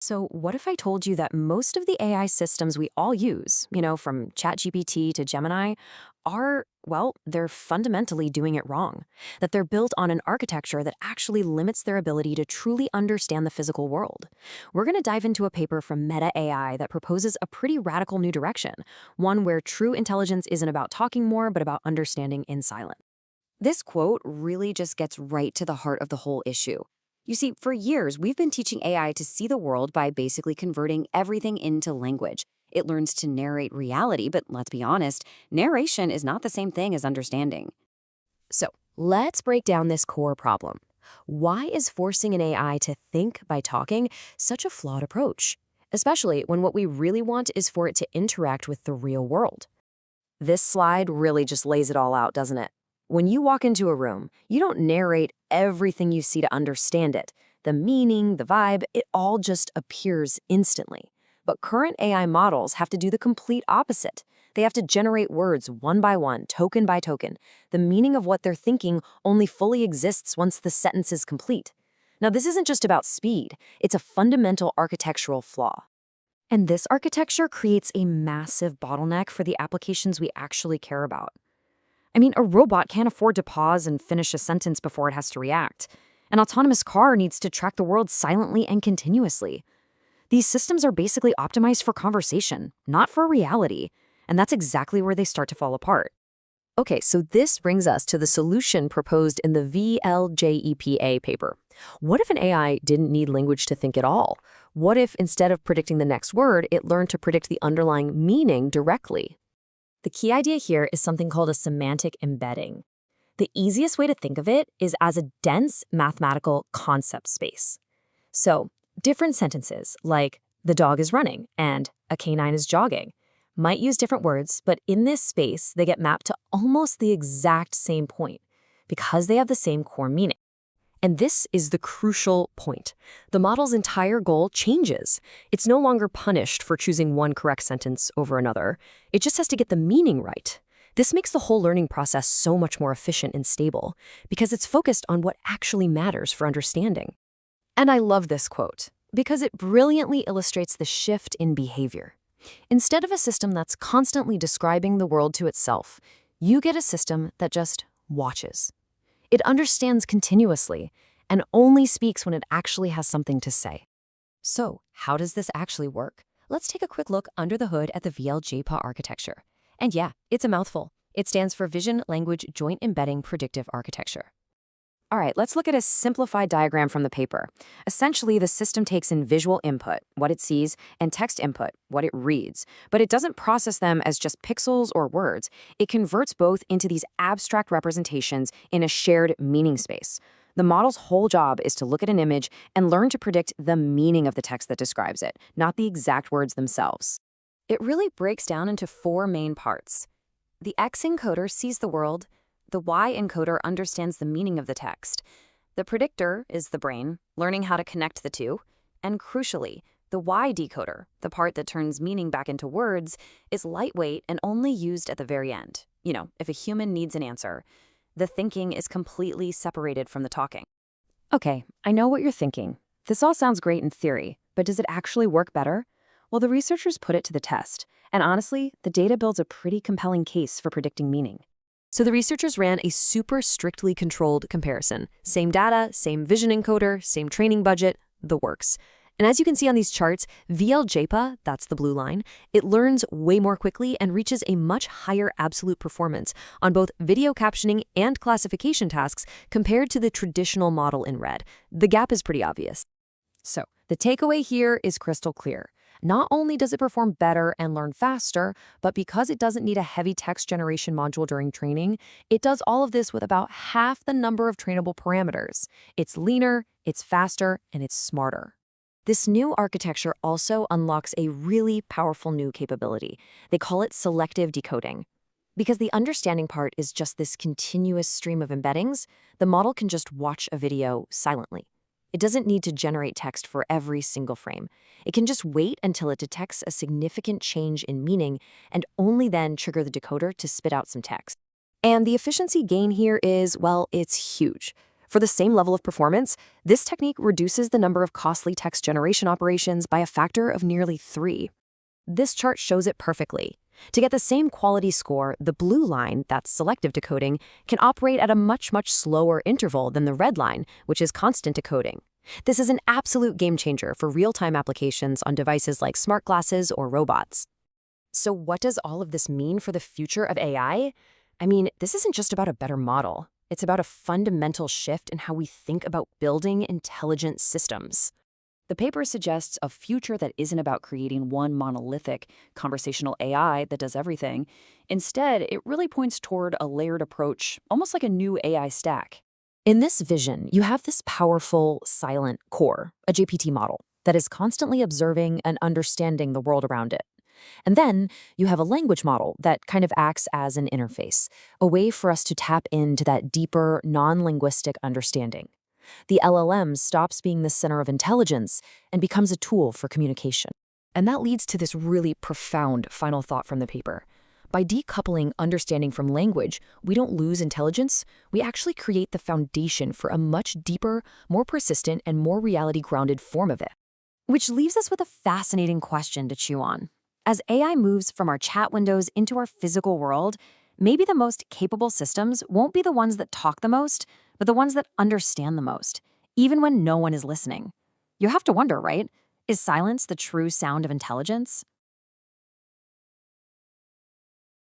So, what if I told you that most of the AI systems we all use, from ChatGPT to Gemini, they're fundamentally doing it wrong? That they're built on an architecture that actually limits their ability to truly understand the physical world. We're going to dive into a paper from Meta AI that proposes a pretty radical new direction, one where true intelligence isn't about talking more, but about understanding in silence. This quote really just gets right to the heart of the whole issue. You see, for years, we've been teaching AI to see the world by basically converting everything into language. It learns to narrate reality, but let's be honest, narration is not the same thing as understanding. So, let's break down this core problem. Why is forcing an AI to think by talking such a flawed approach? Especially when what we really want is for it to interact with the real world. This slide really just lays it all out, doesn't it? When you walk into a room, you don't narrate everything you see to understand it. The meaning, the vibe, it all just appears instantly. But current AI models have to do the complete opposite. They have to generate words one by one, token by token. The meaning of what they're thinking only fully exists once the sentence is complete. Now, this isn't just about speed. It's a fundamental architectural flaw. And this architecture creates a massive bottleneck for the applications we actually care about. I mean, a robot can't afford to pause and finish a sentence before it has to react. An autonomous car needs to track the world silently and continuously. These systems are basically optimized for conversation, not for reality. And that's exactly where they start to fall apart. Okay, so this brings us to the solution proposed in the VL-JEPA paper. What if an AI didn't need language to think at all? What if instead of predicting the next word, it learned to predict the underlying meaning directly? The key idea here is something called a semantic embedding. The easiest way to think of it is as a dense mathematical concept space. So, different sentences like, the dog is running and a canine is jogging, might use different words, but in this space, they get mapped to almost the exact same point because they have the same core meaning. And this is the crucial point. The model's entire goal changes. It's no longer punished for choosing one correct sentence over another. It just has to get the meaning right. This makes the whole learning process so much more efficient and stable because it's focused on what actually matters for understanding. And I love this quote because it brilliantly illustrates the shift in behavior. Instead of a system that's constantly describing the world to itself, you get a system that just watches. It understands continuously and only speaks when it actually has something to say. So, how does this actually work? Let's take a quick look under the hood at the VL-JEPA architecture. And yeah, it's a mouthful. It stands for Vision Language Joint Embedding Predictive Architecture. All right, let's look at a simplified diagram from the paper. Essentially, the system takes in visual input, what it sees, and text input, what it reads. But it doesn't process them as just pixels or words. It converts both into these abstract representations in a shared meaning space. The model's whole job is to look at an image and learn to predict the meaning of the text that describes it, not the exact words themselves. It really breaks down into four main parts. The X encoder sees the world. The Y encoder understands the meaning of the text. The predictor is the brain, learning how to connect the two. And crucially, the Y decoder, the part that turns meaning back into words, is lightweight and only used at the very end. If a human needs an answer. The thinking is completely separated from the talking. Okay, I know what you're thinking. This all sounds great in theory, but does it actually work better? Well, the researchers put it to the test. And honestly, the data builds a pretty compelling case for predicting meaning. So the researchers ran a super strictly controlled comparison. Same data, same vision encoder, same training budget, the works. And as you can see on these charts, VL-JEPA, that's the blue line, it learns way more quickly and reaches a much higher absolute performance on both video captioning and classification tasks compared to the traditional model in red. The gap is pretty obvious. So the takeaway here is crystal clear. Not only does it perform better and learn faster, but because it doesn't need a heavy text generation module during training, it does all of this with about half the number of trainable parameters. It's leaner, it's faster, and it's smarter. This new architecture also unlocks a really powerful new capability. They call it selective decoding. Because the understanding part is just this continuous stream of embeddings, the model can just watch a video silently. It doesn't need to generate text for every single frame. It can just wait until it detects a significant change in meaning and only then trigger the decoder to spit out some text. And the efficiency gain here is, well, it's huge. For the same level of performance, this technique reduces the number of costly text generation operations by a factor of nearly 3. This chart shows it perfectly. To get the same quality score, the blue line, that's selective decoding, can operate at a much slower interval than the red line, which is constant decoding. This is an absolute game changer for real-time applications on devices like smart glasses or robots. So what does all of this mean for the future of AI? I mean, this isn't just about a better model. It's about a fundamental shift in how we think about building intelligent systems. The paper suggests a future that isn't about creating one monolithic conversational AI that does everything. Instead, it really points toward a layered approach, almost like a new AI stack. In this vision, you have this powerful, silent core, a GPT model, that is constantly observing and understanding the world around it. And then you have a language model that kind of acts as an interface, a way for us to tap into that deeper, non-linguistic understanding. The LLM stops being the center of intelligence and becomes a tool for communication. And that leads to this really profound final thought from the paper. By decoupling understanding from language, we don't lose intelligence, we actually create the foundation for a much deeper, more persistent, and more reality-grounded form of it. Which leaves us with a fascinating question to chew on. As AI moves from our chat windows into our physical world, maybe the most capable systems won't be the ones that talk the most, but the ones that understand the most, even when no one is listening. You have to wonder, right? Is silence the true sound of intelligence?